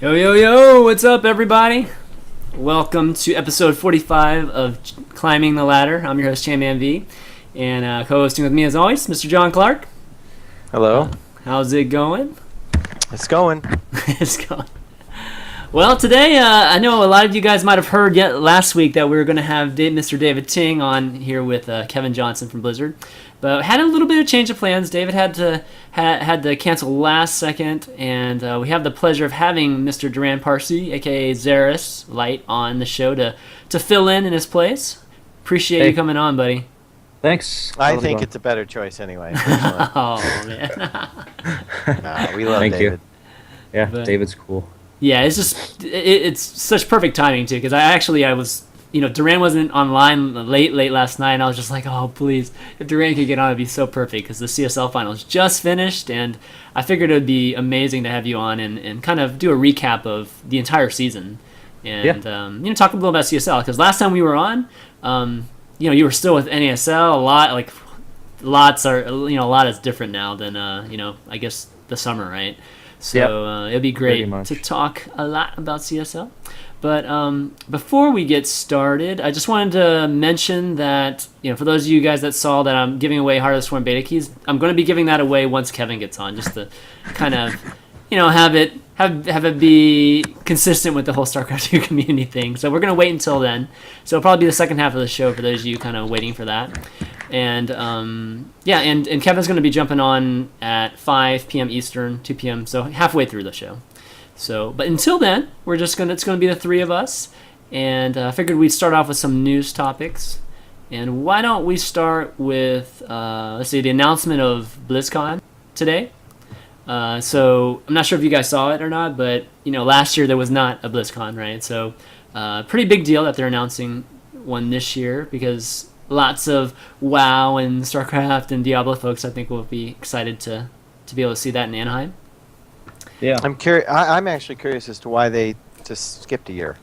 Yo, yo, yo, what's up, everybody? Welcome to episode 45 of Climbing the Ladder. I'm your host, ChanmanV, and co-hosting with me, as always, Mr. John Clark. Hello. How's it going? It's going. It's going. Well, today, I know a lot of you guys might have heard last week that we were going to have Mr. David Ting on here with Kevin Johnson from Blizzard. But had a little bit of change of plans. David had to cancel last second, and we have the pleasure of having Mr. Duran Parsi, aka XerisLight, on the show to fill in his place. Appreciate you coming on, buddy. Thanks. I think it's a better choice anyway. Oh man. We love Thank David. you. Yeah, But- David's cool. Yeah, it's just it's such perfect timing too, because I was. Duran wasn't online late last night, and I was just like, oh, please, if Duran could get on, it'd be so perfect, because the CSL finals just finished, and I figured it would be amazing to have you on and kind of do a recap of the entire season, and talk a little about CSL, because last time we were on, you were still with NASL. A lot is different now than I guess the summer, right? So it'd be great to talk a lot about CSL. But before we get started, I just wanted to mention that, for those of you guys that saw that I'm giving away Heart of the Swarm beta keys, I'm going to be giving that away once Kevin gets on, just to kind of, have it be consistent with the whole StarCraft 2 community thing. So we're going to wait until then. So it'll probably be the second half of the show for those of you kind of waiting for that. And and Kevin's going to be jumping on at 5 p.m. Eastern, 2 p.m., so halfway through the show. So, but until then, it's going to be the three of us, and I figured we'd start off with some news topics. And why don't we start with, the announcement of BlizzCon today. So I'm not sure if you guys saw it or not, but last year there was not a BlizzCon, right? So, pretty big deal that they're announcing one this year, because lots of WoW and StarCraft and Diablo folks, I think, will be excited to be able to see that in Anaheim. Yeah. I'm curious. I'm actually curious as to why they just skipped a year.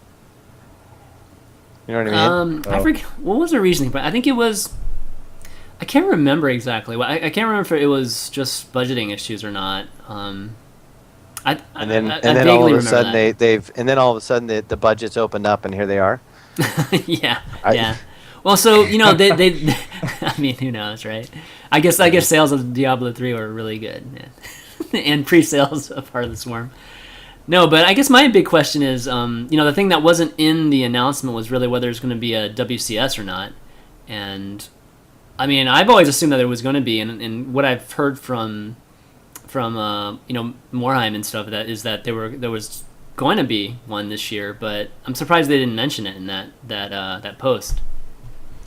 You know what I mean? I forget what was the reasoning, but I think it was. I can't remember exactly. I can't remember if it was just budgeting issues or not. And then all of a sudden the budget's opened up and here they are. Yeah. Well, so they I mean, who knows, right? I guess sales of Diablo 3 were really good. Yeah. And pre-sales of Heart of the Swarm. No, but I guess my big question is, the thing that wasn't in the announcement was really whether there's going to be a WCS or not. And I mean, I've always assumed that there was going to be, and what I've heard from Morheim and stuff that there was going to be one this year, but I'm surprised they didn't mention it in that post.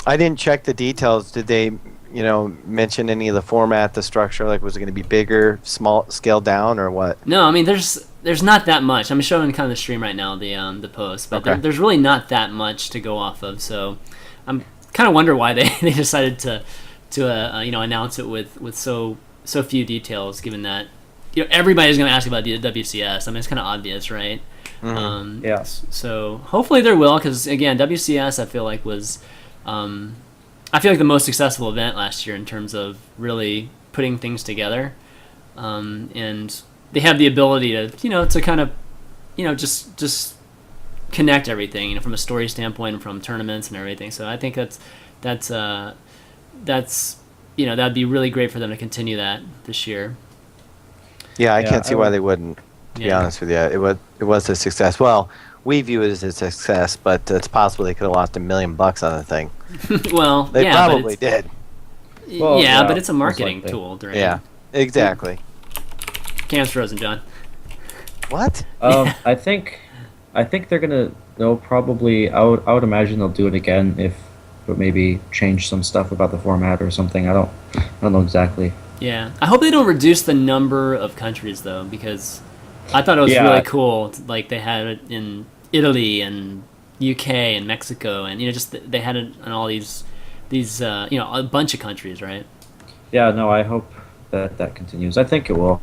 I didn't check the details. Did they mention any of the format, the structure? Like, was it going to be bigger, small, scaled down, or what? No, I mean, there's not that much. I'm showing kind of the stream right now, the post, but okay. there's really not that much to go off of. So I'm kind of wonder why they decided to announce it with so few details, given that everybody's going to ask about the WCS. I mean, it's kind of obvious, right? Mm-hmm. Yes. So hopefully there will, because again, WCS I feel like was. The most successful event last year in terms of really putting things together, and they have the ability to kind of just connect everything from a story standpoint and from tournaments and everything. So I think that'd be really great for them to continue that this year. Yeah, I can't see why they wouldn't. To be honest with you, it was a success. Well, we view it as a success, but it's possible they could have lost $1 million on the thing. Well, they probably did. Well, but it's a marketing tool. During exactly. Cam's frozen, John. What? I think they'll probably. I would imagine they'll do it again, but maybe change some stuff about the format or something. I don't know exactly. Yeah, I hope they don't reduce the number of countries though, because I thought it was really cool. Like they had it in Italy and UK and Mexico, and they had it in all these a bunch of countries, right? Yeah, no, I hope that continues. I think it will.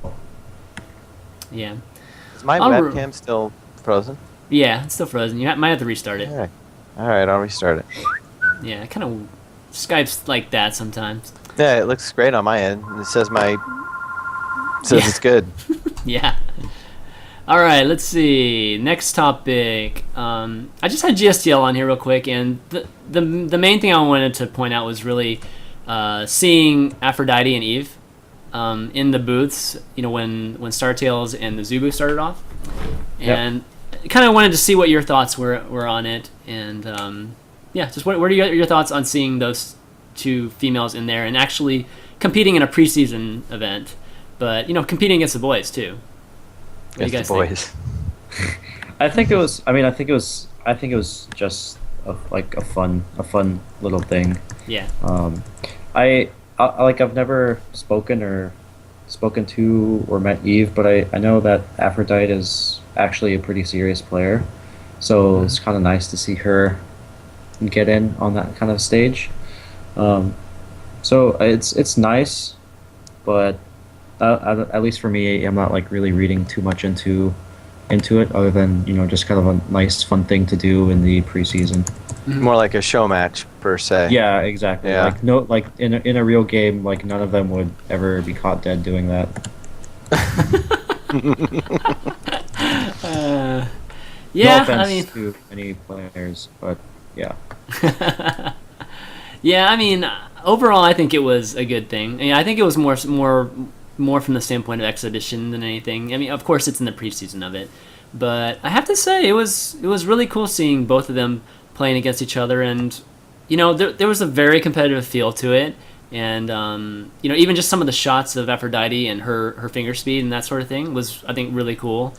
Yeah. Is my webcam still frozen? Yeah, it's still frozen. You might have to restart it. All right, I'll restart it. Yeah, kind of Skype's like that sometimes. Yeah, it looks great on my end. It says it's good. Yeah. All right, let's see. Next topic. I just had GSTL on here real quick, and the main thing I wanted to point out was really seeing Aphrodite and Eve in the booths. When StarTales and the Zubu started off, and kind of wanted to see what your thoughts were on it, and just what are your thoughts on seeing those two females in there and actually competing in a preseason event, but competing against the boys too. What do you guys think? I think it was just a fun little thing. Yeah. I've never spoken to or met Eve, but I know that Aphrodite is actually a pretty serious player, so it's kind of nice to see her get in on that kind of stage. So it's nice, but at least for me, I'm not like really reading too much into it, other than just kind of a nice fun thing to do in the preseason. More like a show match per se. Yeah, exactly. Yeah. Like in a real game, like none of them would ever be caught dead doing that. Yeah, no offense I mean, to any players, but yeah. Yeah, I mean, overall, I think it was a good thing. I think it was more from the standpoint of exhibition than anything. I mean, of course, it's in the preseason of it, but I have to say it was really cool seeing both of them playing against each other, and there was a very competitive feel to it, and even just some of the shots of Aphrodite and her finger speed and that sort of thing was, I think, really cool.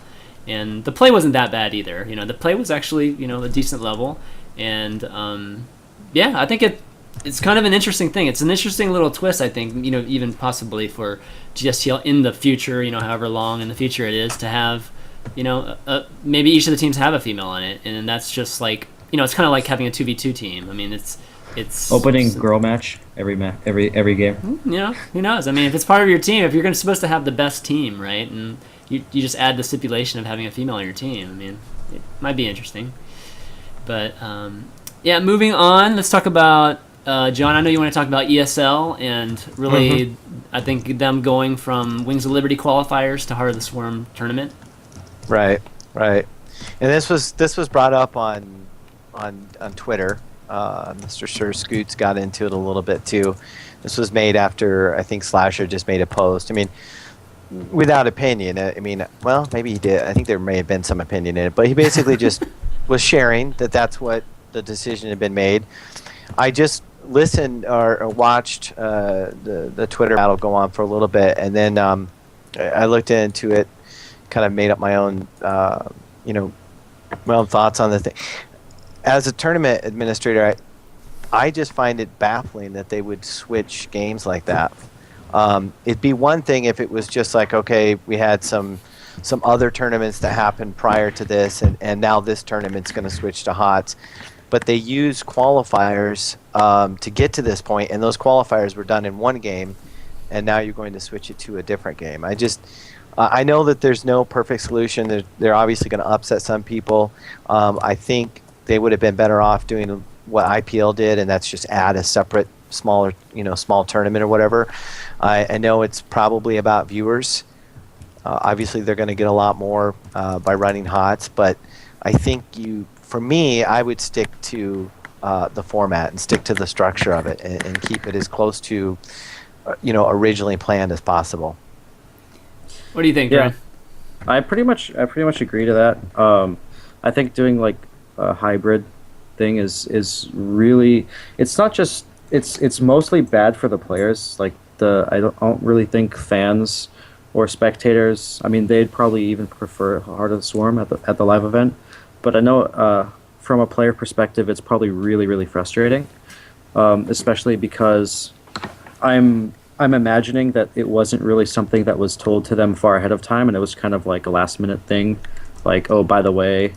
And the play wasn't that bad either. The play was actually a decent level, and I think it's kind of an interesting thing. It's an interesting little twist, I think, even possibly for GSTL in the future, however long in the future it is, to have, maybe each of the teams have a female on it, and that's just like, it's kind of like having a 2v2 team. I mean, it's opening girl match every game. Who knows? I mean, if it's part of your team, if you're supposed to have the best team, right, and you just add the stipulation of having a female on your team, I mean, it might be interesting. But moving on, let's talk about John. I know you want to talk about ESL and really, I think them going from Wings of Liberty qualifiers to Heart of the Swarm tournament. Right. And this was brought up on Twitter. Mr. Sir Scoots got into it a little bit too. This was made after, I think, Slasher just made a post. I mean, without opinion. I mean, well, maybe he did. I think there may have been some opinion in it, but he basically just was sharing that that's what the decision had been made. I just listened or watched the Twitter battle go on for a little bit, and then I looked into it, kind of made up my own, my own thoughts on the thing. As a tournament administrator, I just find it baffling that they would switch games like that. It'd be one thing if it was just like, okay, we had some other tournaments that happened prior to this, and now this tournament's going to switch to HOTS. But they use qualifiers to get to this point, and those qualifiers were done in one game, and now you're going to switch it to a different game. I know that there's no perfect solution. They're obviously going to upset some people. I think they would have been better off doing what IPL did, and that's just add a separate, small tournament or whatever. I know it's probably about viewers. Obviously, they're going to get a lot more by running HOTS, but I think for me, I would stick to the format and stick to the structure of it and keep it as close to, originally planned as possible. What do you think, Yeah, Duran? I pretty much agree to that. I think doing like a hybrid thing is really, it's not just, it's mostly bad for the players. Like I don't really think fans or spectators, I mean, they'd probably even prefer Heart of the Swarm at the live event. But I know from a player perspective, it's probably really, really frustrating, especially because I'm imagining that it wasn't really something that was told to them far ahead of time, and it was kind of like a last-minute thing, like, oh, by the way,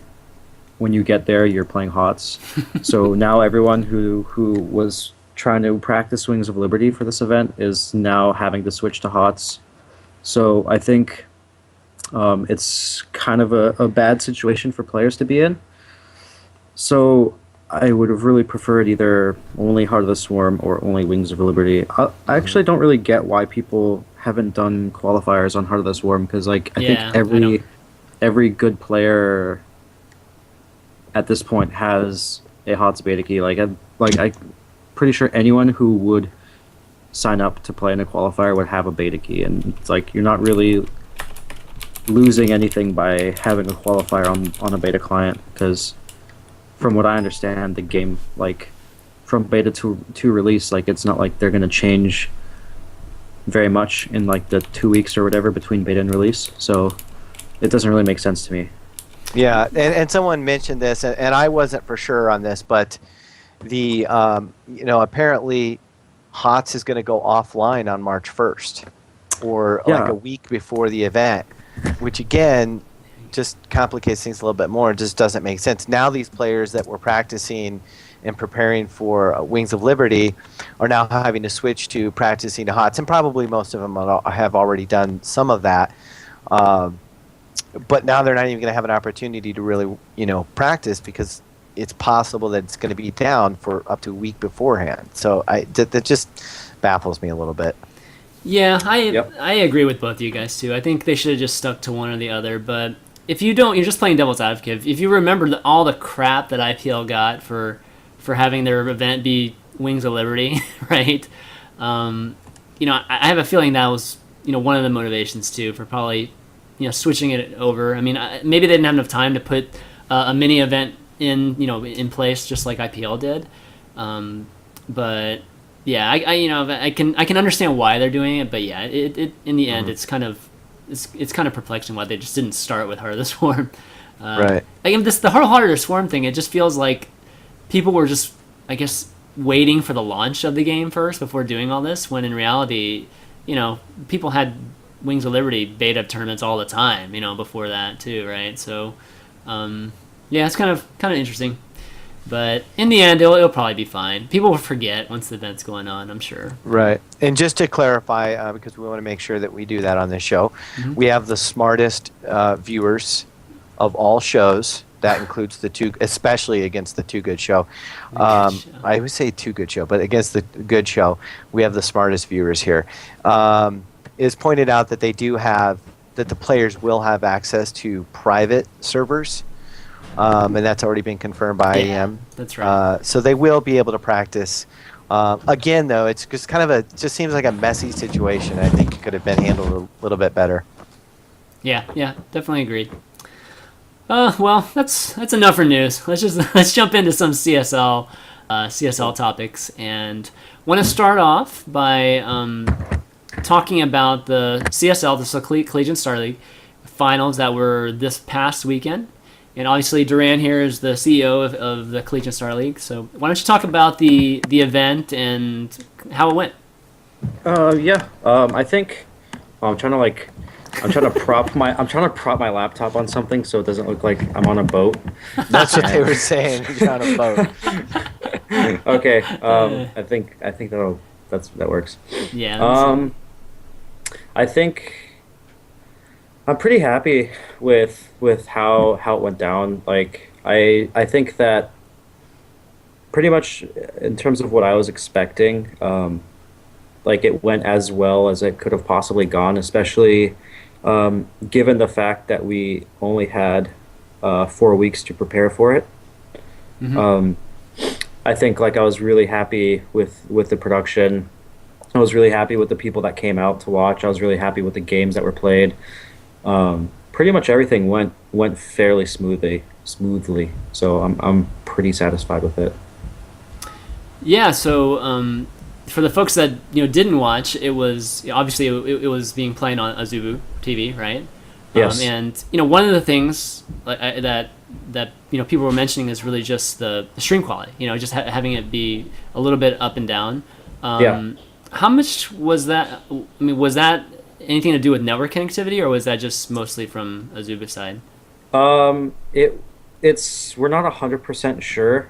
when you get there, you're playing HOTS. So now everyone who was trying to practice Wings of Liberty for this event is now having to switch to HOTS. So I think it's kind of a bad situation for players to be in. So I would have really preferred either only Heart of the Swarm or only Wings of Liberty. I actually don't really get why people haven't done qualifiers on Heart of the Swarm, because like I think every good player at this point has a HOTS beta key. I'm pretty sure anyone who would sign up to play in a qualifier would have a beta key, and it's like you're not really losing anything by having a qualifier on a beta client, because from what I understand, the game, like from beta to release, like it's not like they're going to change very much in like the 2 weeks or whatever between beta and release, so it doesn't really make sense to me. Yeah, and someone mentioned this, and I wasn't for sure on this, but the apparently HOTS is going to go offline on March 1st, or like a week before the event, which again just complicates things a little bit more and just doesn't make sense. Now these players that were practicing and preparing for Wings of Liberty are now having to switch to practicing to HOTS, and probably most of them have already done some of that. But now they're not even going to have an opportunity to really, practice, because it's possible that it's going to be down for up to a week beforehand. So that just baffles me a little bit. Yeah, I agree with both of you guys too. I think they should have just stuck to one or the other. But if you don't, you're just playing devil's advocate. If you remember all the crap that IPL got for having their event be Wings of Liberty, right? I have a feeling that was one of the motivations too for probably switching it over. I mean, maybe they didn't have enough time to put a mini event in place just like IPL did. But yeah, I can understand why they're doing it, but yeah, it in the end it's kind of perplexing why they just didn't start with Heart of the Swarm. Right. The whole Heart of the Swarm thing, it just feels like people were just, I guess, waiting for the launch of the game first before doing all this, when in reality, people had Wings of Liberty beta tournaments all the time, before that too, right? So, yeah, it's kind of interesting. But in the end, it'll probably be fine. People will forget once the event's going on, I'm sure. Right. And just to clarify, because we want to make sure that we do that on this show, we have the smartest viewers of all shows. That includes the two, especially against the Too Good Show. I would say Too Good Show, but against the Good Show, we have the smartest viewers here. It is pointed out that they do have, that the players will have access to private servers. And that's already been confirmed by IEM. That's right. So they will be able to practice. Again, though, it's just kind of just seems like a messy situation. I think it could have been handled a little bit better. Yeah, definitely agreed. Well, that's enough for news. Let's jump into some CSL topics, and want to start off by talking about the CSL, the Collegiate StarLeague finals that were this past weekend. And obviously, Duran here is the CEO of the Collegiate StarLeague. So why don't you talk about the event and how it went? I think I'm trying to prop my laptop on something so it doesn't look like I'm on a boat. That's what they were saying. You're on a boat. Okay. I think that works. Yeah. I think I'm pretty happy with how it went down. Like I think that pretty much in terms of what I was expecting, like it went as well as it could have possibly gone, especially given the fact that we only had 4 weeks to prepare for it. Mm-hmm. I think like I was really happy with the production. I was really happy with the people that came out to watch. I was really happy with the games that were played. Pretty much everything went fairly smoothly. So I'm pretty satisfied with it. Yeah. So for the folks that didn't watch, it was obviously it was being played on Azubu TV, right? Yes. And one of the things that people were mentioning is really just the stream quality. Just having it be a little bit up and down. How much was that? I mean, was that anything to do with network connectivity, or was that just mostly from Azubu side? We're not 100% sure.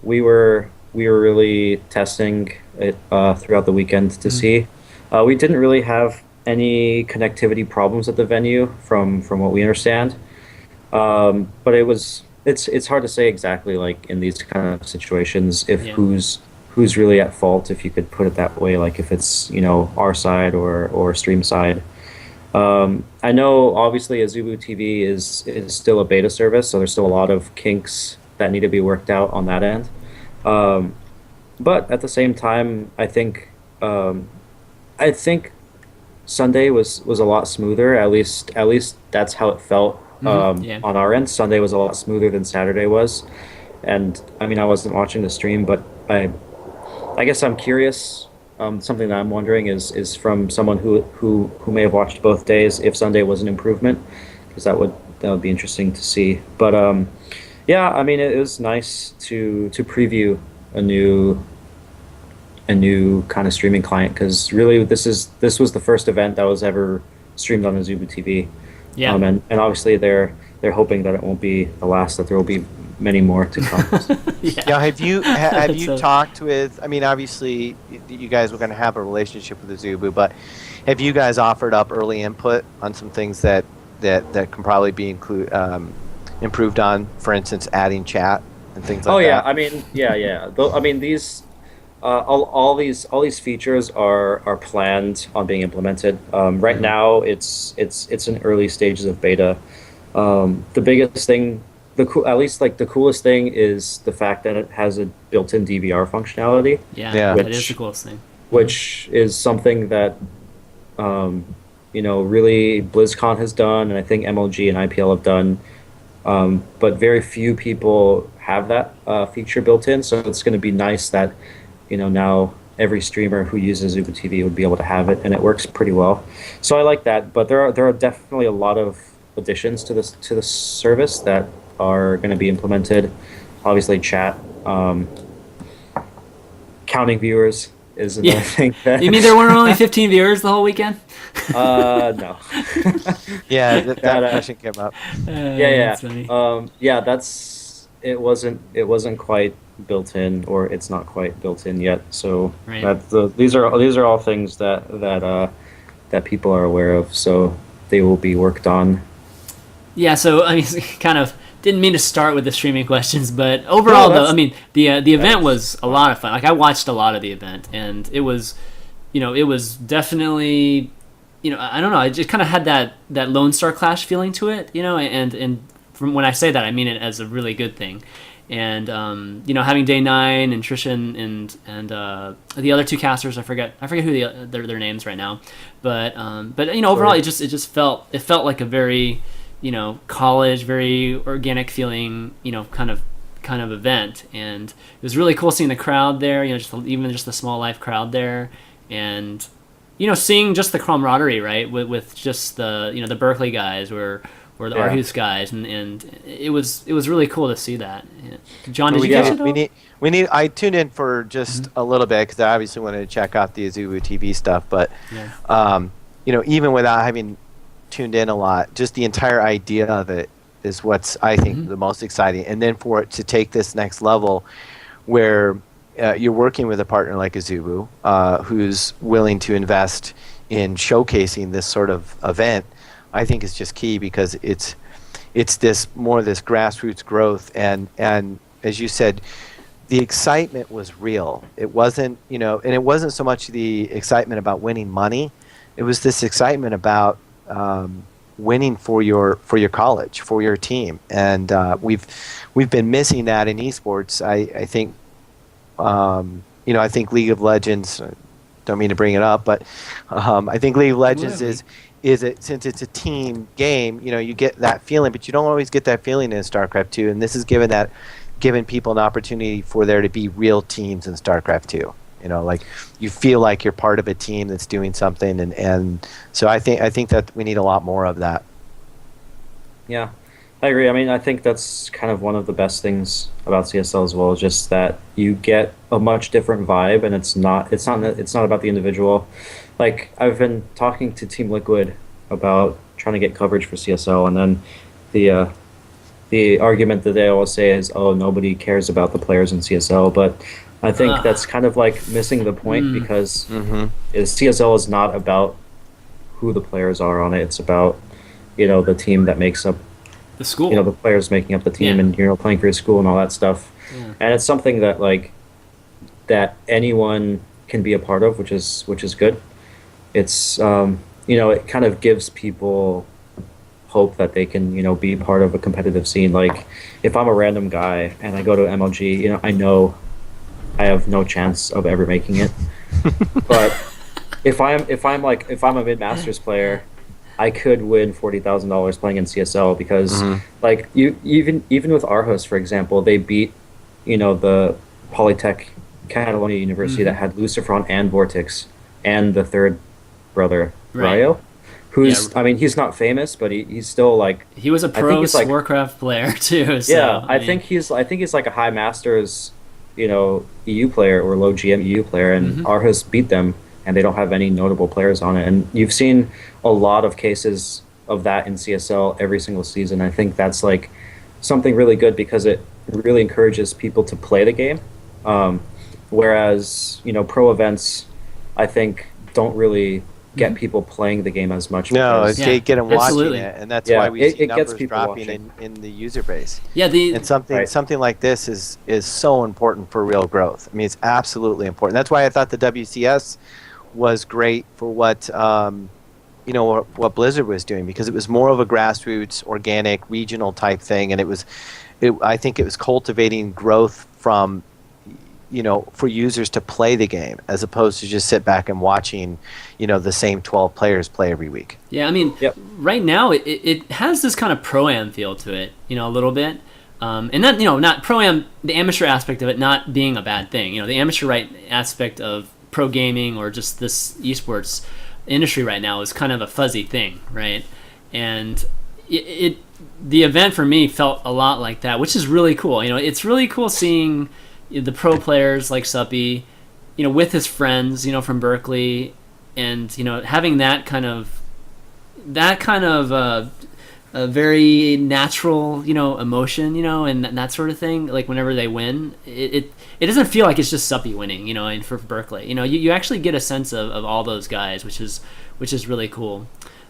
We were really testing it throughout the weekend to see. We didn't really have any connectivity problems at the venue from what we understand. But it's hard to say exactly, like in these kind of situations, if who's really at fault, if you could put it that way, like if it's our side or stream side. I know obviously Azubu TV is still a beta service, so there's still a lot of kinks that need to be worked out on that end. Um, but at the same time, I think Sunday was a lot smoother. At least that's how it felt Yeah. on our end. Sunday was a lot smoother than Saturday was, and I mean I wasn't watching the stream, but I guess I'm curious. Something that I'm wondering is from someone who may have watched both days if Sunday was an improvement, because that would be interesting to see. But yeah, I mean it was nice to preview a new kind of streaming client, because really this was the first event that was ever streamed on Azubu TV. Yeah. And obviously they're hoping that it won't be the last, that there will be many more to come. Yeah. Now, have you So- talked with? I mean, obviously, you guys were going to have a relationship with Azubu, but have you guys offered up early input on some things that can probably be improved on? For instance, adding chat and things like Oh yeah, that. I mean, yeah. I mean these all these features are planned on being implemented. Right now, it's in early stages of beta. The biggest thing, at least like the coolest thing, is the fact that it has a built-in DVR functionality, Yeah, Yeah. that is the coolest thing. which is something that really BlizzCon has done, and I think MLG and IPL have done. But very few people have that feature built in, so it's going to be nice that now every streamer who uses Zuba TV would be able to have it, and it works pretty well. So I like that, but there are definitely a lot of additions to the service that are going to be implemented. Obviously, chat, counting viewers is another thing. You mean there weren't only 15 viewers the whole weekend? No. Yeah, that That, question came up. Yeah. That's funny. It wasn't quite built in, or it's not quite built in yet. So Right. these are all things that people are aware of. So they will be worked on. Yeah, so I mean, kind of didn't mean to start with the streaming questions, but overall, though, I mean, the event was a lot of fun. Like I watched a lot of the event, and it was definitely, I don't know, it just kind of had that Lone Star Clash feeling to it, and from when I say that, I mean it as a really good thing. And having Day 9 and Trisha and the other two casters, I forget who their names right now, but overall it just felt like a very college, very organic feeling, kind of event, and it was really cool seeing the crowd there, even just the small live crowd there, and seeing just the camaraderie, right, with just the Berkeley guys or the Aarhus guys, and it was really cool to see that. John, did you catch it all? We need. I tuned in for just a little bit because I obviously wanted to check out the Azubu TV stuff, but even without having tuned in a lot, just the entire idea of it is what's I think the most exciting, and then for it to take this next level, where you're working with a partner like Azubu, who's willing to invest in showcasing this sort of event, I think is just key, because it's this grassroots growth, and as you said, the excitement was real. It wasn't and it wasn't so much the excitement about winning money, it was this excitement about winning for your college, for your team, and we've been missing that in esports. I think I think League of Legends. Don't mean to bring it up, but I think League of Legends since it's a team game. You get that feeling, but you don't always get that feeling in StarCraft 2. And this is giving people an opportunity for there to be real teams in StarCraft 2. Like you feel like you're part of a team that's doing something, and so I think that we need a lot more of that. Yeah, I agree. I mean, I think that's kind of one of the best things about CSL as well, just that you get a much different vibe, and it's not about the individual. Like I've been talking to Team Liquid about trying to get coverage for CSL, and then the argument that they always say is, oh, nobody cares about the players in CSL, but I think that's kind of like missing the point, because CSL is not about who the players are on it. It's about the team that makes up the school, the players making up the team, and playing for your school and all that stuff. And it's something that that anyone can be a part of, which is good. It's it kind of gives people hope that they can, be part of a competitive scene. Like, if I'm a random guy and I go to MLG, I know I have no chance of ever making it. But if I'm a mid-masters player, I could win $40,000 playing in CSL because like you even with Aarhus, for example, they beat the Polytech Catalonia University that had Lucifron and Vortex and the third brother Rayo, who's I mean he's not famous, but he's still like he was a pro Warcraft player too. So, yeah, I think he's like a high masters, EU player or low GM EU player, and Aarhus beat them, and they don't have any notable players on it. And you've seen a lot of cases of that in CSL every single season. I think that's like something really good because it really encourages people to play the game. Whereas, pro events, I think, don't really get people playing the game as much. No, it's get them watching it, and that's why we see numbers dropping in the user base. Yeah, and something like this is so important for real growth. I mean, it's absolutely important. That's why I thought the WCS was great for what what Blizzard was doing, because it was more of a grassroots, organic, regional type thing, and I think it was cultivating growth from for users to play the game as opposed to just sit back and watching the same 12 players play every week. Yeah, I mean, right now it has this kind of pro-am feel to it, a little bit. And that, not pro-am, the amateur aspect of it not being a bad thing. The amateur aspect of pro gaming or just this esports industry right now is kind of a fuzzy thing, right? And the event for me felt a lot like that, which is really cool. It's really cool seeing the pro players like Suppy, with his friends, from Berkeley, and having that kind of a very natural, emotion, and that sort of thing. Like whenever they win, it doesn't feel like it's just Suppy winning, and for Berkeley, you actually get a sense of all those guys, which is really cool.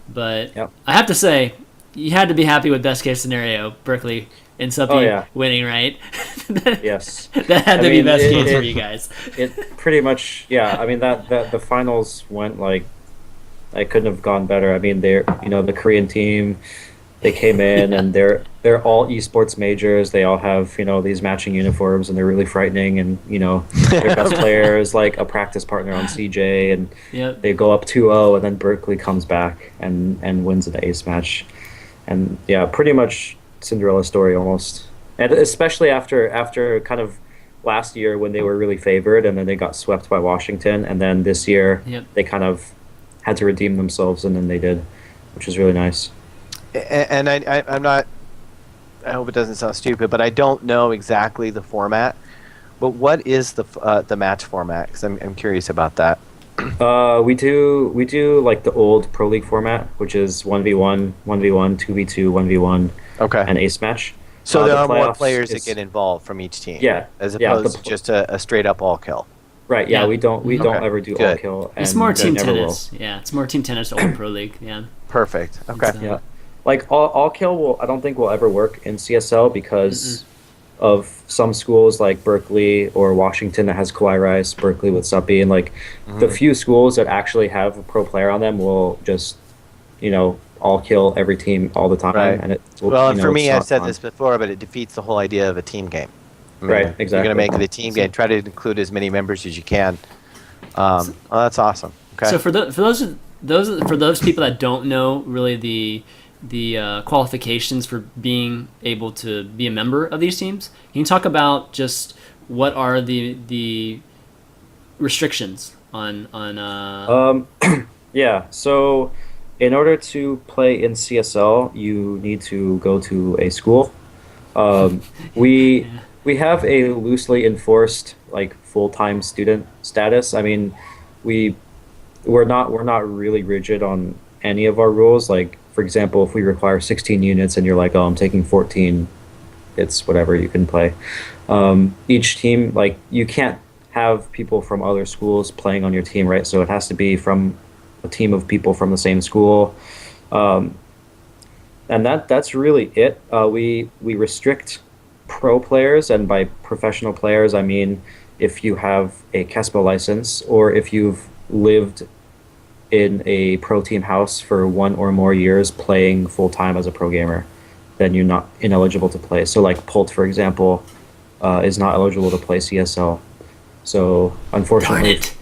But I have to say, you had to be happy with best case scenario, Berkeley and Suppy winning, right? Yes, that had to be best case for you guys. It pretty much, I mean that the finals went like I couldn't have gone better. I mean, they're the Korean team. They came in and they're all esports majors. They all have these matching uniforms, and they're really frightening. And their best player is like a practice partner on CJ, and they go up 2-0, and then Berkeley comes back and wins an ace match. And pretty much Cinderella story almost. And especially after kind of last year when they were really favored, and then they got swept by Washington, and then this year they kind of had to redeem themselves, and then they did, which is really nice. And I'm not, I hope it doesn't sound stupid, but I don't know exactly the format. But what is the match format? Because I'm curious about that. We do like the old Pro League format, which is 1v1, 1v1, 2v2, 1v1, and ace match. So there are more players that get involved from each team. Yeah, as opposed to just a straight up all kill. Right. Yeah, we don't ever do all kill. It's more team tennis. Yeah, it's more team tennis to old Pro League. Yeah. Perfect. Okay. Yeah. Like all kill I don't think will ever work in CSL because of some schools like Berkeley or Washington that has Kawhi Rice, Berkeley with Suppy, and like the few schools that actually have a pro player on them will just all kill every team all the time. Right. And it and for me, I've said this before, but it defeats the whole idea of a team game. I mean, right. Exactly. You're going to make it a team game. Try to include as many members as you can. That's awesome. Okay. So for those people that don't know really the qualifications for being able to be a member of these teams, can you talk about just what are the restrictions on yeah, so in order to play in CSL you need to go to a school. We have a loosely enforced like full-time student status. I mean, we're not really rigid on any of our rules. Like, for example, if we require 16 units and you're like, oh, I'm taking 14, it's whatever, you can play. Each team, like, you can't have people from other schools playing on your team, right? So it has to be from a team of people from the same school. And that's really it. We restrict pro players, and by professional players, I mean if you have a KESPO license or if you've lived in a pro team house for 1 or more years playing full time as a pro gamer, then you're not ineligible to play. So like Pult, for example, is not eligible to play CSL. So Darn it.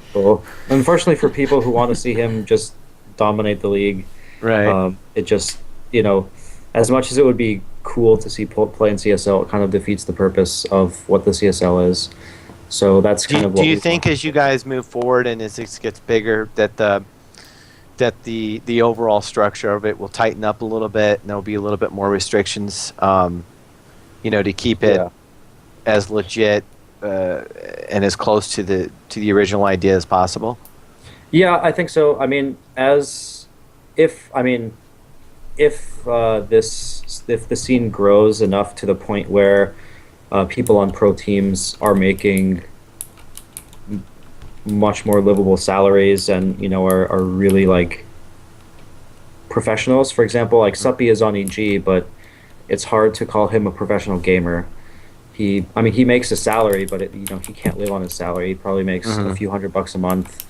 unfortunately for people who want to see him just dominate the league, Right. it just, you know, as much as it would be cool to see Pult play in CSL, it kind of defeats the purpose of what the CSL is. So that's Do kind you, of do what you we think want. as you guys move forward and as this gets bigger that the overall structure of it will tighten up a little bit and there'll be a little bit more restrictions, to keep it Yeah. as legit and as close to the original idea as possible? Yeah, I think so. I mean, I mean, if the scene grows enough to the point where people on pro teams are making much more livable salaries and are really like professionals. For example, like Suppy is on EG, but it's hard to call him a professional gamer. I mean, he makes a salary, but he can't live on his salary. He probably makes a Hmm. few $100 a month,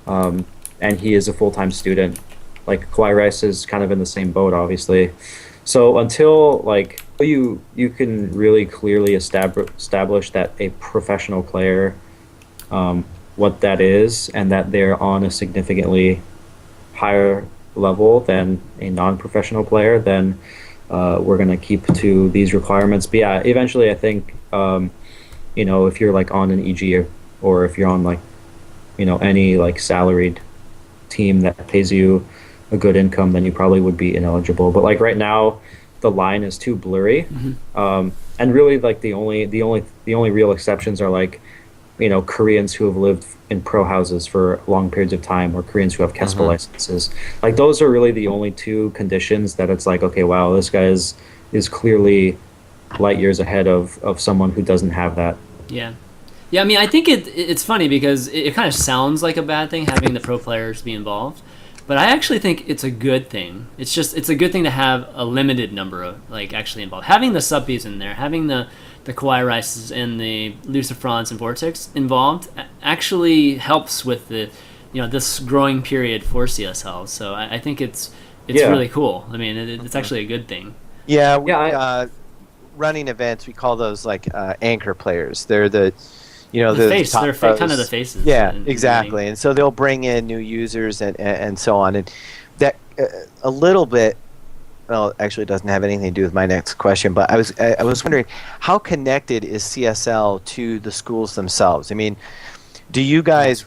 um, and he is a full-time student. Like Kawhi Rice is kind of in the same boat, obviously. So until like you can really clearly establish that a professional player, what that is, and that they're on a significantly higher level than a non-professional player, then we're going to keep to these requirements. But yeah, eventually I think, if you're like on an EG or if you're on like, any like salaried team that pays you a good income, then you probably would be ineligible. But like right now, the line is too blurry. And really like the only real exceptions are like, Koreans who have lived in pro houses for long periods of time, or Koreans who have KESPA Hmm. licenses. Like those are really the only two conditions that it's like, okay, wow, this guy is clearly light years ahead of someone who doesn't have that. Yeah. Yeah, I mean, I think it's funny because it kind of sounds like a bad thing having the pro players be involved, but I actually think it's a good thing. It's a good thing to have a limited number of like actually involved. Having the subbies in there, having the Kawhi Rices and the Lucifrons and Vortex involved actually helps with the this growing period for CSL. So I think it's Yeah, really cool. I mean, it's actually a good thing. Yeah, yeah, running events, we call those like anchor players. They're The the face, top they're kind of the pros. faces. Yeah, In the exactly. game. And so they'll bring in new users and so on. And that a little bit, well, actually it doesn't have anything to do with my next question, but I was wondering how connected is CSL to the schools themselves? I mean, do you guys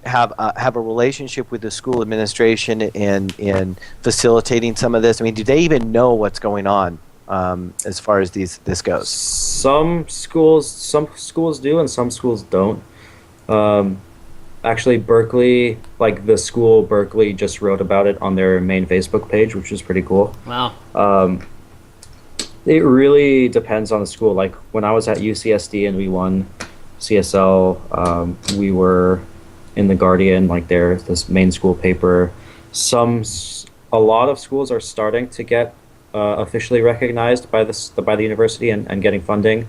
have a relationship with the school administration in facilitating some of this? I mean, do they even know what's going on as far as this goes? some schools do and some schools don't. Um, Actually, Berkeley, like the school Berkeley, just wrote about it on their main Facebook page, which is pretty cool. Wow. Um, it really depends on the school. Like when I was at UCSD and we won CSL, we were in the Guardian, like this main school paper. A lot of schools are starting to get officially recognized by the university and getting funding.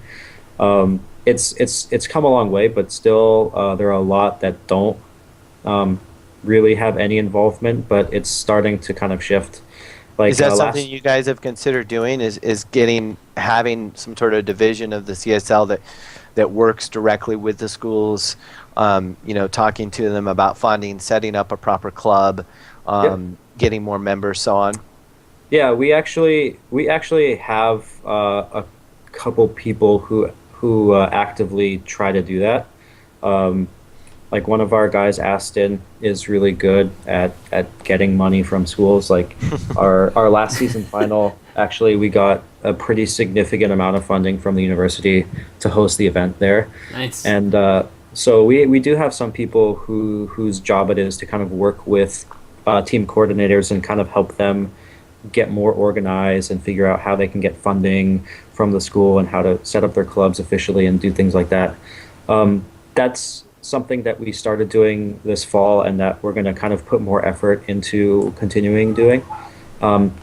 It's come a long way, but still there are a lot that don't um, really have any involvement. But it's starting to kind of shift. Is Like that something last you guys have considered doing? Is having some sort of division of the CSL that works directly with the schools, talking to them about funding, setting up a proper club, Yep. getting more members, so on. Yeah, we actually have a couple people who actively try to do that. Um, like one of our guys, Aston, is really good at getting money from schools. Like our last season final, actually, we got a pretty significant amount of funding from the university to host the event there. Nice. And so we do have some people whose job it is to kind of work with team coordinators and kind of help them get more organized and figure out how they can get funding from the school and how to set up their clubs officially and do things like that. That's something that we started doing this fall and that we're going to kind of put more effort into continuing doing. Um,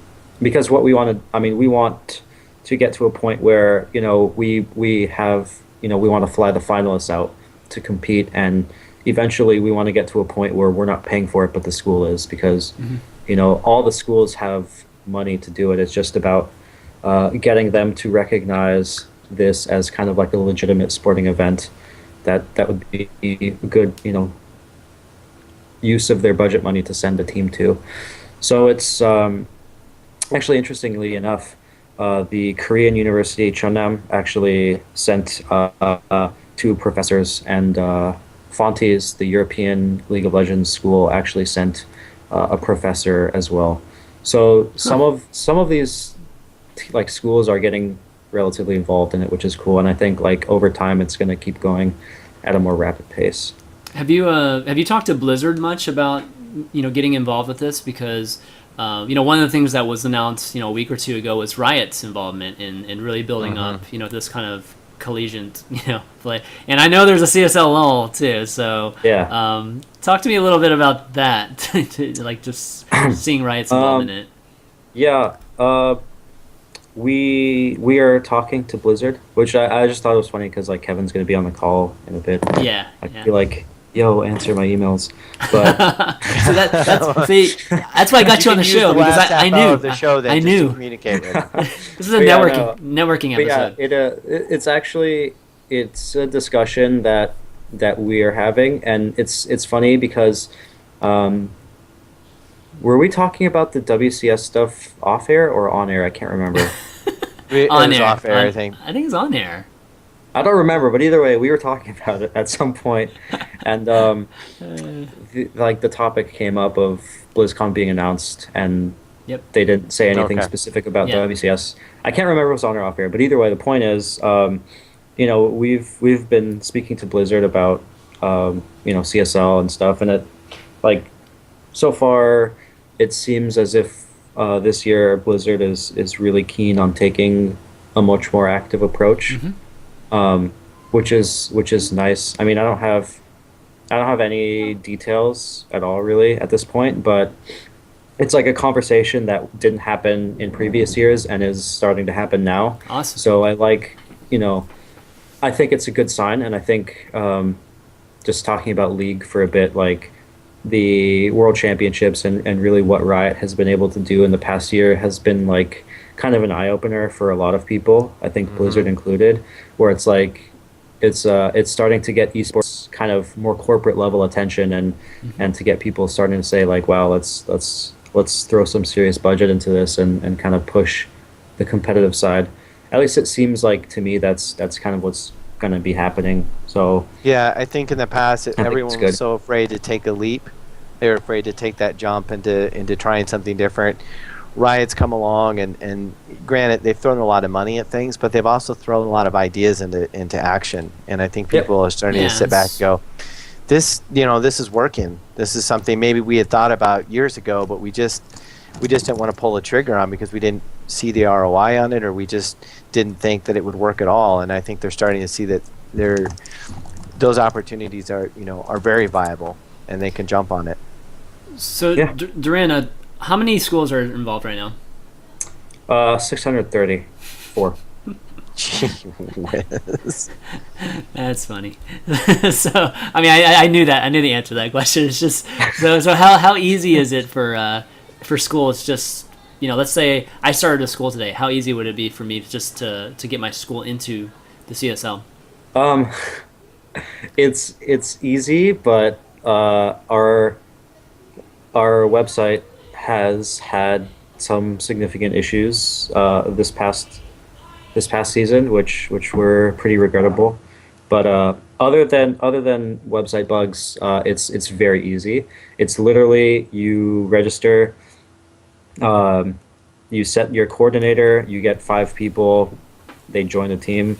because what we want to, I mean, we want to get to a point where, we have, we want to fly the finalists out to compete and eventually we want to get to a point where we're not paying for it, but the school is, because Hmm. all the schools have money to do it. It's just about getting them to recognize this as kind of like a legitimate sporting event that would be a good, use of their budget money to send a team to. So it's actually, interestingly enough, the Korean University Cheonnam actually sent two professors, and Fontes, the European League of Legends school, actually sent a professor as well. So some of these like schools are getting relatively involved in it, which is cool. And I think like over time, it's going to keep going at a more rapid pace. Have you talked to Blizzard much about getting involved with this? Because one of the things that was announced a week or two ago was Riot's involvement in really building up this kind of collegiate play. And I know there's a CSL LOL too, so Yeah. talk to me a little bit about that, like just seeing Riot's involvement in it. Yeah. We are talking to Blizzard, which I just thought it was funny because like Kevin's going to be on the call in a bit. Yeah, I yeah. feel like, yo, answer my emails. But So that's why I got you on the can use show, because last half I hour knew of the show then I just to knew communicate with. this is a But yeah, networking but yeah, episode. it's actually it's a discussion that we are having, and it's funny because um, were we talking about the WCS stuff off air or on air? I can't remember. It On was air. off air, I think. I think it's on air. I don't remember, but either way, we were talking about it at some point, and the topic came up of BlizzCon being announced, and Yep. they didn't say anything Okay. specific about Yeah. the WCS. I can't remember if it was on or off air, but either way, the point is, we've been speaking to Blizzard about CSL and stuff, and it like so far it seems as if this year Blizzard is really keen on taking a much more active approach, which is nice. I mean, I don't have any details at all really at this point, but it's like a conversation that didn't happen in previous years and is starting to happen now. Awesome. So I think it's a good sign, and I think just talking about League for a bit, like the World Championships and really what Riot has been able to do in the past year has been like kind of an eye opener for a lot of people. I think Blizzard included, where it's like it's starting to get esports kind of more corporate level attention, and to get people starting to say like, wow, let's throw some serious budget into this and kind of push the competitive side. At least it seems like to me that's kind of what's going to be happening. So Yeah, I think in the past think everyone it's was good. so afraid to take a leap. They were afraid to take that jump into trying something different. Riot's come along, and granted they've thrown a lot of money at things, but they've also thrown a lot of ideas into action. And I think Yep. people are starting to sit back and go, this is working. This is something maybe we had thought about years ago, but we just didn't want to pull the trigger on because we didn't see the ROI on it, or we just didn't think that it would work at all. And I think they're starting to see that those opportunities are very viable, and they can jump on it. So, Yeah. Duran, how many schools are involved right now? 634. Gee whiz. That's funny. So, I mean, I knew that. I knew the answer to that question. It's just so how easy is it for schools? Just let's say I started a school today. How easy would it be for me just to get my school into the CSL? Um, it's easy, but our website has had some significant issues this past season, which were pretty regrettable. But other than website bugs, it's very easy. It's literally you register, you set your coordinator, you get 5 people, they join the team,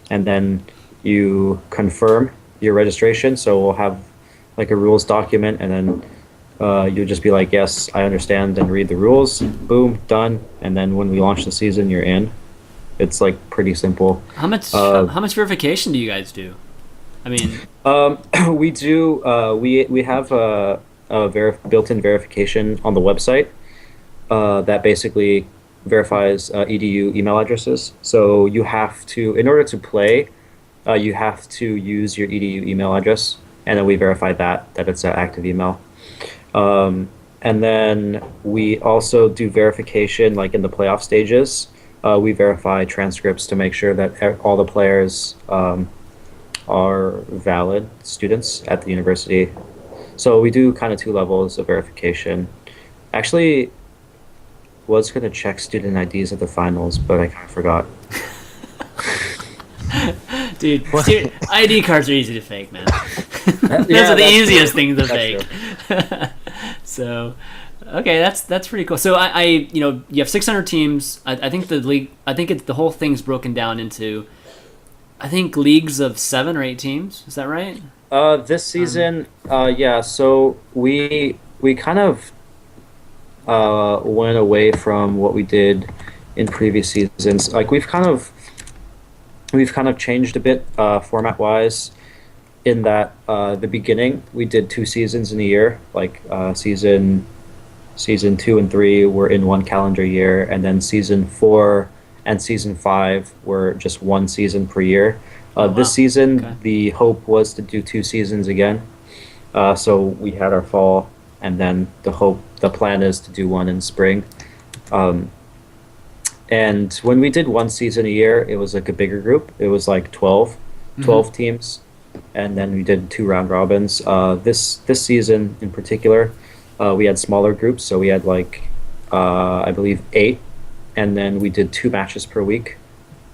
and then you confirm your registration. So we'll have like a rules document, and then you'll just be like, yes, I understand, and read the rules. Boom, done. And then when we launch the season, you're in. It's like pretty simple. How much verification do you guys do? I mean, We do. We have a built-in verification on the website that basically verifies EDU email addresses. So you have to, in order to play, you have to use your EDU email address. and then we verify that it's an active email. And then we also do verification, like in the playoff stages. We verify transcripts to make sure that all the players are valid students at the university. So we do kind of 2 levels of verification. Actually, was going to check student IDs at the finals, but I kind of forgot. Dude, ID cards are easy to fake, man. Those Yeah, are the that's easiest true. things to That's fake. So, okay, that's pretty cool. So I you have 600 teams. I think the league. I think the whole thing's broken down into, I think, leagues of 7 or 8 teams. Is that right? This season, yeah. So we kind of went away from what we did in previous seasons. Like we've kind of changed a bit format wise. In that the beginning we did 2 seasons in a year, like season 2 and 3 were in 1 calendar year, and then season 4 and season 5 were just 1 season per year. Wow. This season, Okay. the hope was to do 2 seasons again. So we had our fall, and then the plan is to do 1 in spring. And when we did 1 season a year, it was like a bigger group. It was like 12 teams, and then we did 2 round robins. This season in particular, we had smaller groups, so we had like I believe 8, and then we did 2 matches per week,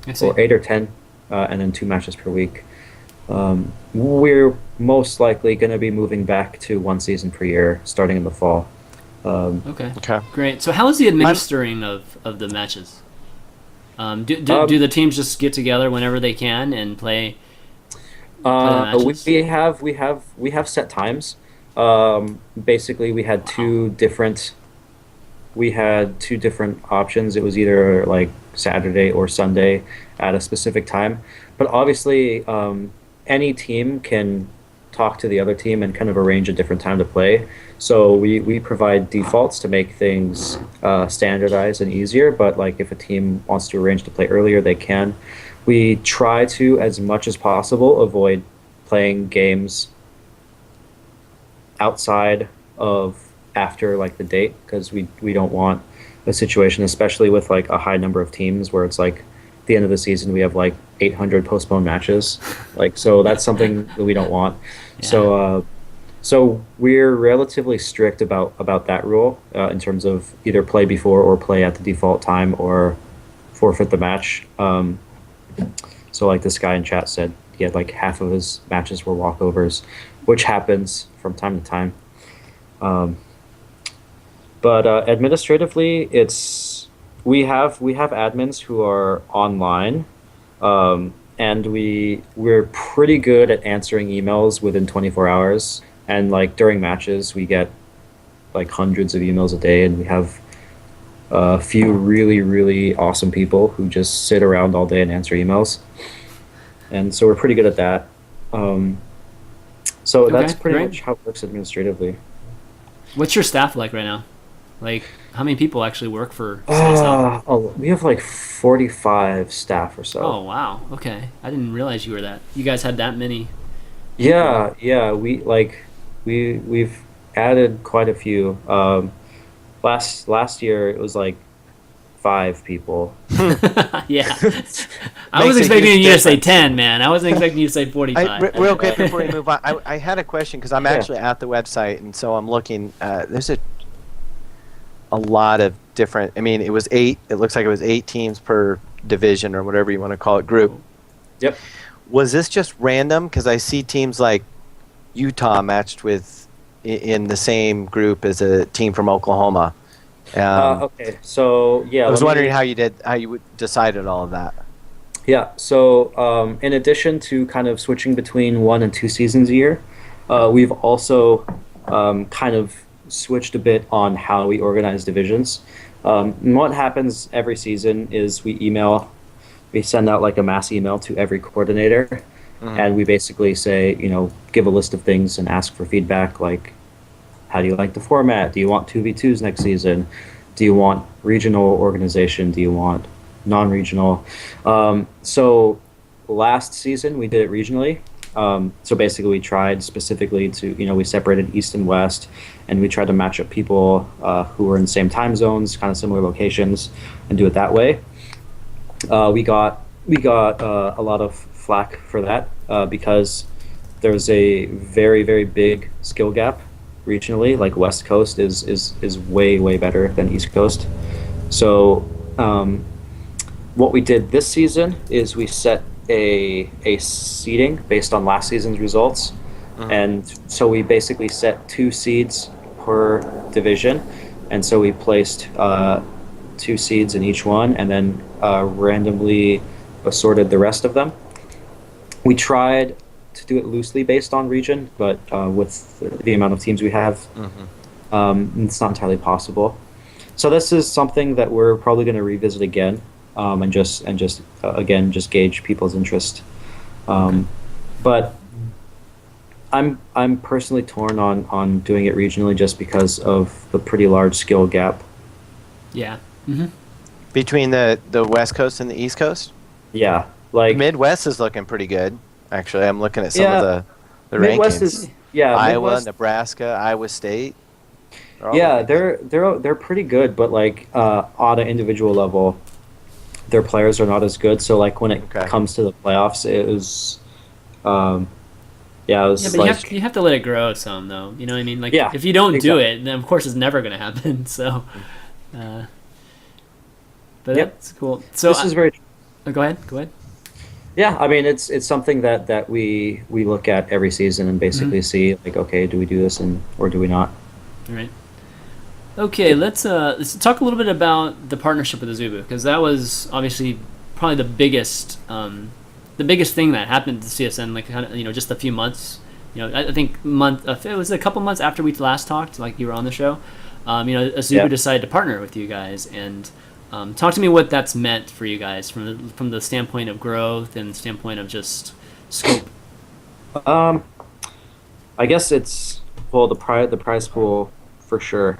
I see. or 8 or 10, and then 2 matches per week. We're most likely going to be moving back to 1 season per year, starting in the fall. Okay. Okay. Great. So how is the administering of the matches? Do the teams just get together whenever they can and play the matches? We have set times. Basically, we had two different options. It was either like Saturday or Sunday at a specific time. But obviously, any team can talk to the other team and kind of arrange a different time to play. So we provide defaults to make things standardized and easier. But like if a team wants to arrange to play earlier, they can. We try to, as much as possible, avoid playing games outside of after like the date, because we don't want a situation, especially with like a high number of teams, where it's like at the end of the season we have like 800 postponed matches. Like, so that's something that we don't want. Yeah. So we're relatively strict about that rule in terms of either play before or play at the default time or forfeit the match. So like this guy in chat said, he had like half of his matches were walkovers, which happens from time to time. But administratively, we have admins who are online, and we're pretty good at answering emails within 24 hours. And like during matches, we get like hundreds of emails a day, and we have a few really, really awesome people who just sit around all day and answer emails. And so we're pretty good at that. So that's Okay, pretty great. much how it works administratively. What's your staff like right now? Like, how many people actually work for CSL? We have like 45 staff or so. Oh, wow. Okay. I didn't realize you were that. You guys had that many. Yeah. We've added quite a few. Last year it was like 5 people. Yeah. I Makes was a expecting huge you to say difference. 10, man. I wasn't expecting you to say 45. Real quick before we move on, I had a question because I'm Yeah. actually at the website, and so I'm looking. There's a lot of different. I mean, it was 8. It looks like it was 8 teams per division or whatever you want to call it, group. Yep. Was this just random? Because I see teams like Utah matched with in the same group as a team from Oklahoma. Okay. So yeah, I was let me- wondering how you decided all of that. Yeah, so in addition to kind of switching between 1 and 2 seasons a year, we've also kind of switched a bit on how we organize divisions. And what happens every season is we send out like a mass email to every coordinator, and we basically say, give a list of things and ask for feedback, like, how do you like the format? Do you want 2v2s next season? Do you want regional organization? Do you want non-regional? So last season we did it regionally, So basically, we tried specifically to, we separated East and West, and we tried to match up people who were in the same time zones, kind of similar locations, and do it that way. We got a lot of flack for that because there's a very, very big skill gap regionally. Like West Coast is way, way better than East Coast. So what we did this season is we set a seeding based on last season's results. And so we basically set 2 seeds per division, and so we placed 2 seeds in each one, and then randomly assorted the rest of them. We tried to do it loosely based on region, but with the amount of teams we have, it's not entirely possible. So this is something that we're probably going to revisit again, and just again just gauge people's interest. But I'm personally torn on doing it regionally just because of the pretty large skill gap. Yeah. Between the West Coast and the East Coast? Yeah, The like Midwest is looking pretty good, actually. I'm looking at some of the Midwest rankings. Iowa, Midwest, Nebraska, Iowa State. they're pretty good, but like on an individual level, their players are not as good. So like when it comes to the playoffs, it was, it was But like you have to let it grow some, though. You know what I mean? Like, Yeah, if you don't do exactly. it, then of course it's never going to happen. So, but Yep. that's cool. So this is very. go ahead. Go ahead. Yeah, I mean it's something that we look at every season and basically see like, okay, do we do this or do we not? All right. Okay, let's talk a little bit about the partnership with Azubu, because that was obviously probably the biggest thing that happened to CSN, like kind of, just a few months. I think it was a couple months after we last talked, like you were on the show. Azubu decided to partner with you guys, and talk to me what that's meant for you guys from the standpoint of growth and standpoint of just scope. I guess it's the prize pool for sure.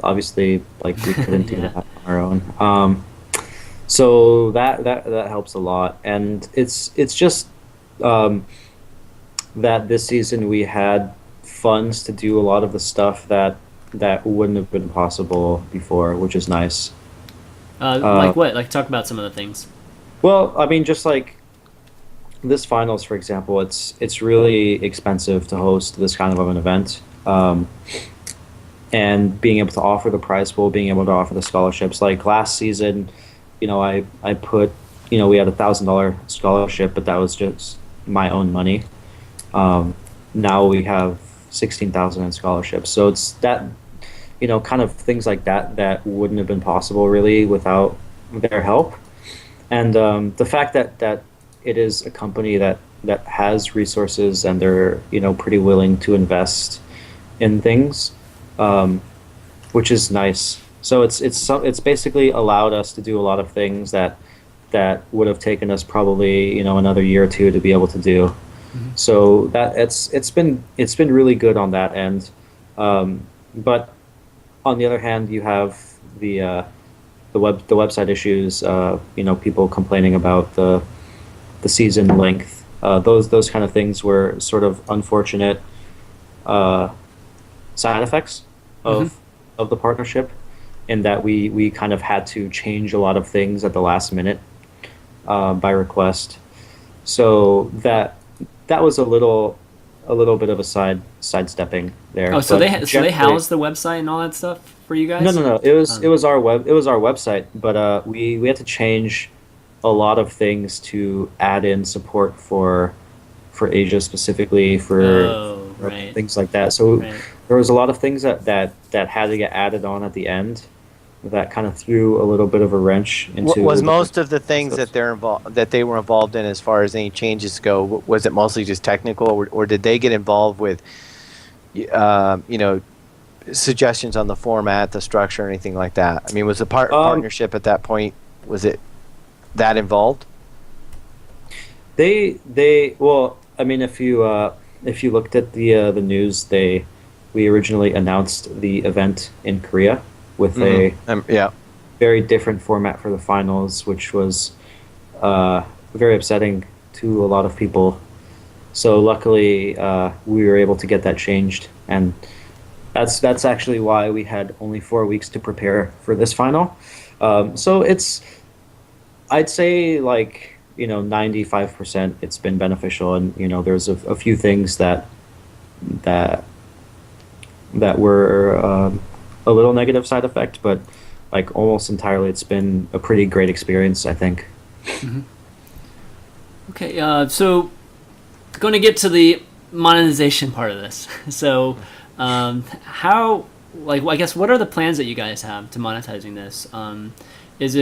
Obviously, like we couldn't do that on our own. So that helps a lot, and it's just that this season we had funds to do a lot of the stuff that wouldn't have been possible before, which is nice. Like what? Like talk about some of the things. Well, I mean, just like this finals, for example, it's really expensive to host this kind of an event. And being able to offer the prize pool, being able to offer the scholarships. Like last season, I put, we had $1,000 scholarship, but that was just my own money. Now we have 16,000 in scholarships. So it's that, kind of things like that wouldn't have been possible really without their help. And the fact that it is a company that has resources and they're, pretty willing to invest in things, which is nice. So it's basically allowed us to do a lot of things that would have taken us probably, another year or two to be able to do. So that it's been really good on that end. But on the other hand, you have the website issues, people complaining about the season length. Those kind of things were sort of unfortunate side effects of the partnership, in that we kind of had to change a lot of things at the last minute by request. So that was a little bit of a sidestepping there. Oh, so But they house the website and all that stuff for you guys? No. It was our website, but we had to change a lot of things to add in support for Asia specifically, for things like that. So there was a lot of things that had to get added on at the end that kind of threw a little bit of a wrench into. Was most of the things that they were involved in, as far as any changes go, was it mostly just technical, or did they get involved with suggestions on the format, the structure, or anything like that? I mean, was the partnership at that point, was it that involved? Well, I mean, if you looked at the news, we originally announced the event in Korea with a very different format for the finals, which was very upsetting to a lot of people. So luckily, we were able to get that changed, and that's actually why we had only 4 weeks to prepare for this final. So I'd say 95% it's been beneficial, and there's a few things that were a little negative side effect, but almost entirely it's been a pretty great experience, I think. Mm-hmm. Okay, so going to get to the monetization part of this. So how, I guess, what are the plans that you guys have to monetizing this? Does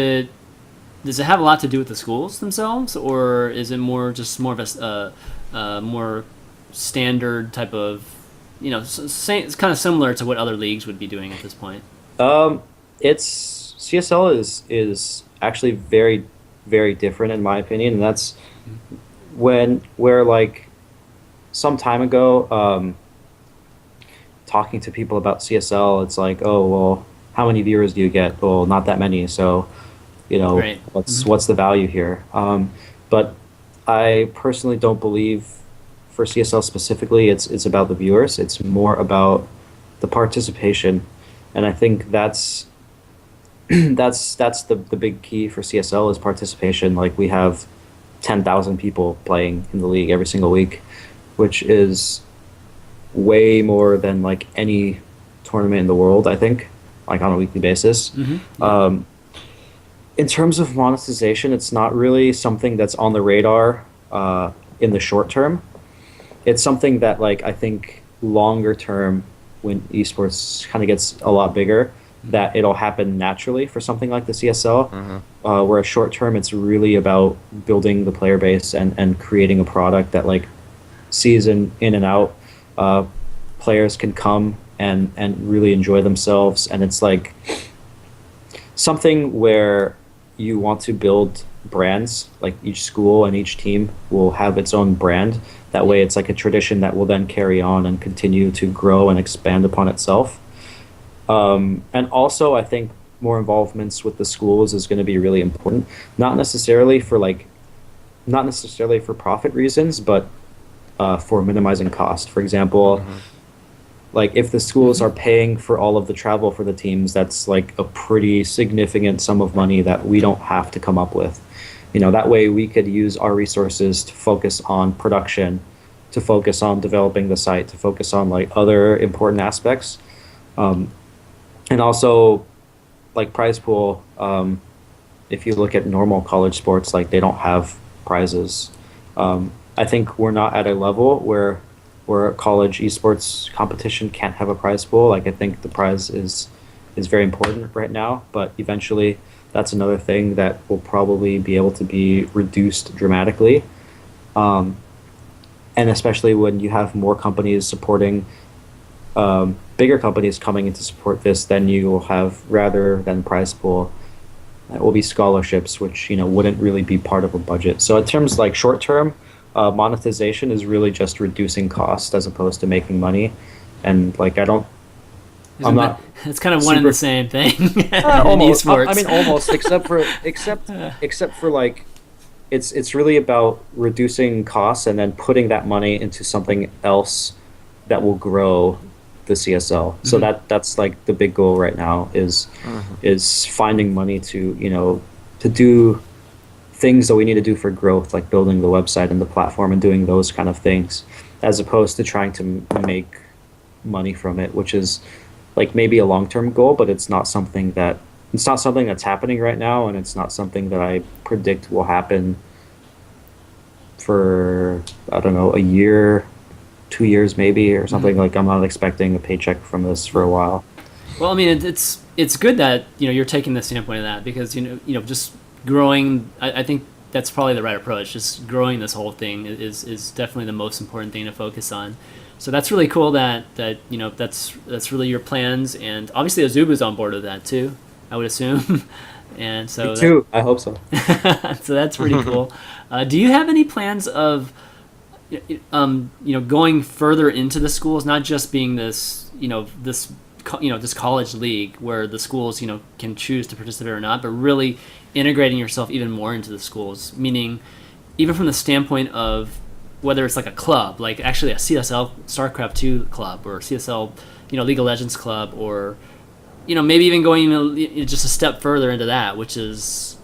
it have a lot to do with the schools themselves, or is it more of a more standard type of, it's kind of similar to what other leagues would be doing at this point? It's CSL is actually very, very different in my opinion, and that's where some time ago, talking to people about CSL, it's like, oh well, how many viewers do you get? Well, not that many, so Right. what's the value here? But I personally don't believe for CSL specifically it's about the viewers. It's more about the participation, and I think that's the big key for CSL is participation. We have 10,000 people playing in the league every single week, which is way more than any tournament in the world, I think, on a weekly basis. Mm-hmm. In terms of monetization, it's not really something that's on the radar in the short term. It's something that I think longer term, when esports kind of gets a lot bigger, that it'll happen naturally for something like the CSL. Mm-hmm. Where short term, it's really about building the player base and creating a product that season in and out, players can come and really enjoy themselves, and it's something where you want to build brands. Each school and each team will have its own brand. That way it's a tradition that will then carry on and continue to grow and expand upon itself. And also I think more involvements with the schools is going to be really important, not necessarily for profit reasons, but for minimizing cost. For example, if the schools are paying for all of the travel for the teams, that's a pretty significant sum of money that we don't have to come up with. That way we could use our resources to focus on production, to focus on developing the site, to focus on other important aspects. And also prize pool, if you look at normal college sports, they don't have prizes. I think we're not at a level where a college esports competition can't have a prize pool. I think the prize is very important right now, but eventually that's another thing that will probably be able to be reduced dramatically. And especially when you have more companies supporting, bigger companies coming in to support this, then you will have, rather than prize pool, that will be scholarships, which wouldn't really be part of a budget. So in terms short term, monetization is really just reducing cost as opposed to making money, and I'm not. It's kind of one and the same thing. In Almost. esports. I mean, almost, except for it's really about reducing costs and then putting that money into something else that will grow the CSL. So that's the big goal right now is finding money to do things that we need to do for growth, like building the website and the platform and doing those kind of things, as opposed to trying to make money from it, which is maybe a long-term goal, but it's not something that's happening right now, and it's not something that I predict will happen for, I don't know, a year, 2 years maybe, or something. I'm not expecting a paycheck from this for a while. Well, I mean, it's good that you're taking the standpoint of that, because just growing. I think that's probably the right approach. Just growing this whole thing is definitely the most important thing to focus on. So that's really cool that that's really your plans, and obviously Azubu's on board with that too, I would assume. And so Me too. I hope so. So that's pretty cool. Do you have any plans of going further into the schools, not just being this this college league where the schools can choose to participate or not, but really integrating yourself even more into the schools, meaning even from the standpoint of whether it's like a club, like actually a CSL StarCraft 2 club or CSL, League of Legends club, or maybe even going just a step further into that, which is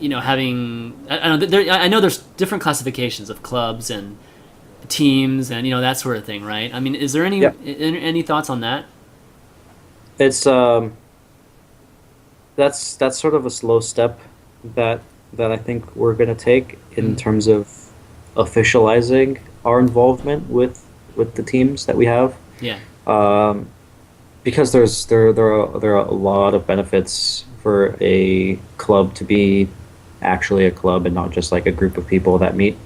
having I know there's different classifications of clubs and teams and that sort of thing, right? I mean, is there any thoughts on that? It's that's sort of a slow step that I think we're going to take in terms of officializing our involvement with the teams that we have. Yeah. Because there are a lot of benefits for a club to be actually a club and not just like a group of people that meet.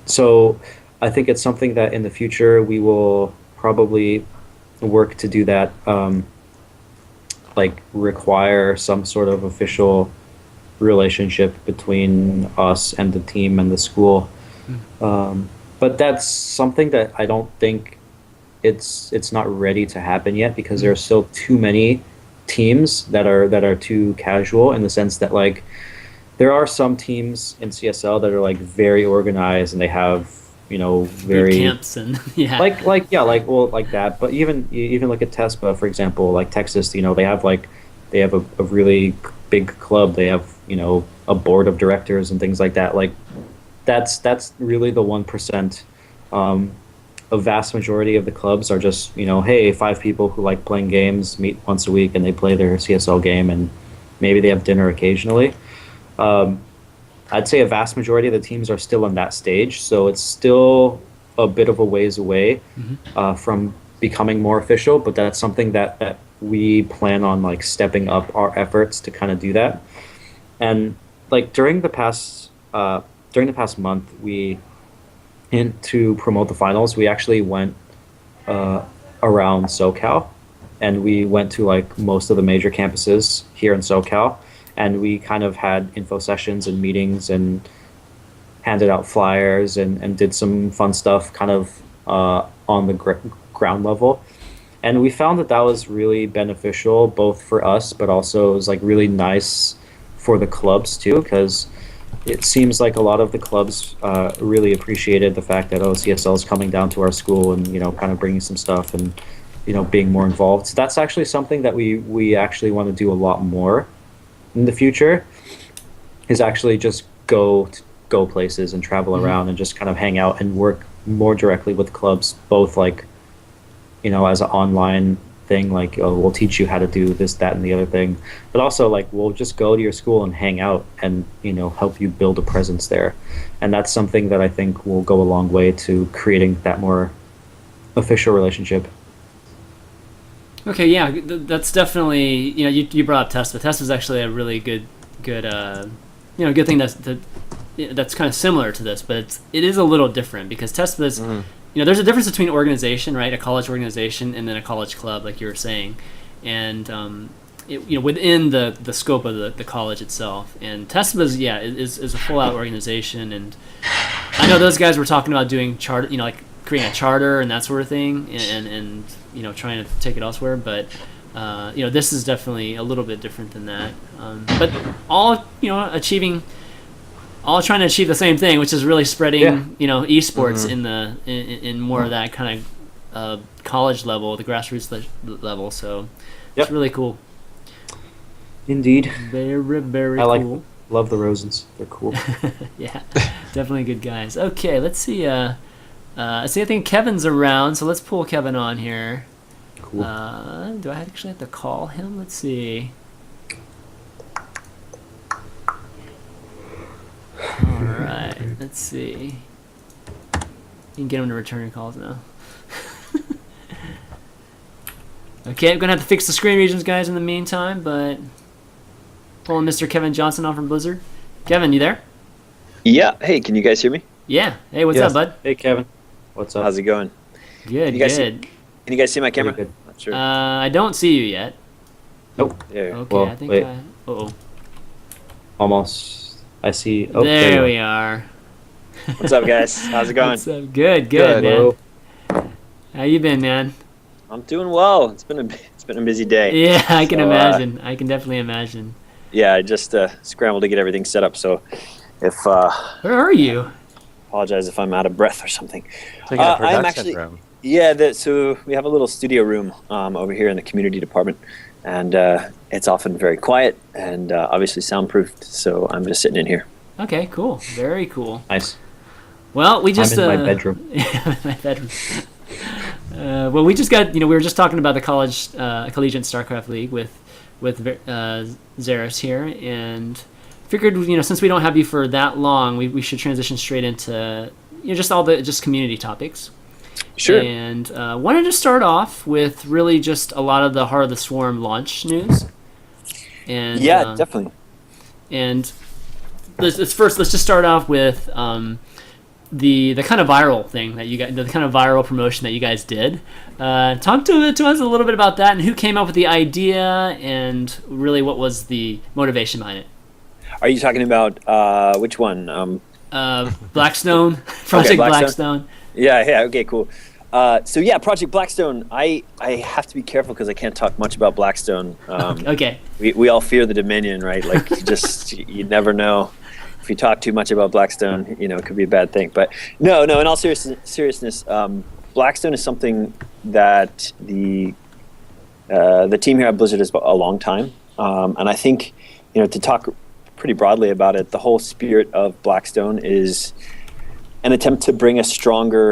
So I think it's something that in the future we will probably work to do that, like require some sort of official relationship between us and the team and the school. But that's something that I don't think it's not ready to happen yet, because there are still too many teams that are too casual, in the sense that like there are some teams in CSL that are like very organized and they have very boot camps and like that. But even look at TESPA, for example, like Texas, they have a really big club. They have a board of directors and things like that. Like that's really the 1%. A vast majority of the clubs are just hey, 5 people who like playing games meet once a week and they play their CSL game, and maybe they have dinner occasionally. I'd say a vast majority of the teams are still in that stage, so it's still a bit of a ways away from becoming more official, but that's something that we plan on like stepping up our efforts to kind of do that. And like during the past month, to promote the finals, we actually went around SoCal, and we went to like most of the major campuses here in SoCal, and we kind of had info sessions and meetings and handed out flyers and did some fun stuff kind of on the ground level. And we found that was really beneficial, both for us, but also it was like really nice for the clubs too, because it seems like a lot of the clubs really appreciated the fact that CSL is coming down to our school and kind of bringing some stuff and being more involved. So that's actually something that we actually want to do a lot more in the future, is actually just go places and travel around and just kind of hang out and work more directly with clubs, both like as an online thing, like we'll teach you how to do this, that, and the other thing, but also like we'll just go to your school and hang out and help you build a presence there. And that's something that I think will go a long way to creating that more official relationship. Okay, yeah, that's definitely you brought up TESPA. TESPA is actually a really good good thing that's kind of similar to this, but it is a little different, because TESPA is there's a difference between organization, right? A college organization and then a college club, like you were saying, and within the scope of the college itself. And TESPA is a full out organization, and I know those guys were talking about doing charter, like creating a charter and that sort of thing, and trying to take it elsewhere. But this is definitely a little bit different than that. But all trying to achieve the same thing, which is really spreading esports in more of that kind of college level, the grassroots level. So it's really cool. Indeed. Very, very cool. Love the Rosens. They're cool. Yeah, definitely good guys. Okay, let's see. I think Kevin's around, so let's pull Kevin on here. Cool. Do I actually have to call him? Let's see. Alright, let's see. You can get him to return your calls now. Okay, I'm going to have to fix the screen regions, guys, in the meantime, but pulling Mr. Kevin Johnson on from Blizzard. Kevin, you there? Yeah. Hey, can you guys hear me? Yeah. Hey, what's up, bud? Hey, Kevin. What's up? How's it going? Good, Can you guys good. Can you guys see my camera? Good. Not sure. I don't see you yet. Nope. There. Okay, Well, I think wait. Uh-oh. Almost. I see. Oh, There we are. What's up, guys? How's it going? What's up? Good, man. Hello. How you been, man? I'm doing well. It's been a busy day. Yeah, I can So, imagine. I can definitely imagine. Yeah, I just scrambled to get everything set up so if Where are you? apologize if I'm out of breath or something. So you got a I'm production actually room. so we have a little studio room over here in the community department, and it's often very quiet and obviously soundproofed. So I'm just sitting in here. Okay, cool. Very cool. Nice. Well, we just I'm in my bedroom. Yeah, my bedroom. Well, we just got, we were just talking about the Collegiate StarCraft League with Xeris here, and figured, since we don't have you for that long, we should transition straight into just all the community topics. Sure. And wanted to start off with really just a lot of the Heart of the Swarm launch news. And Yeah, definitely. And let's just start off with the kind of viral thing that you guys, the kind of viral promotion that you guys did. Talk to us a little bit about that and who came up with the idea and really what was the motivation behind it. Are you talking about which one? Blackstone, Project Blackstone. Blackstone. Yeah. Okay, cool. So yeah, Project Blackstone. I have to be careful because I can't talk much about Blackstone. Okay. We all fear the Dominion, right? Like you never know. If you talk too much about Blackstone, it could be a bad thing. But no. In all seriousness, Blackstone is something that the team here at Blizzard has a long time, and I think to talk pretty broadly about it, the whole spirit of Blackstone is an attempt to bring a stronger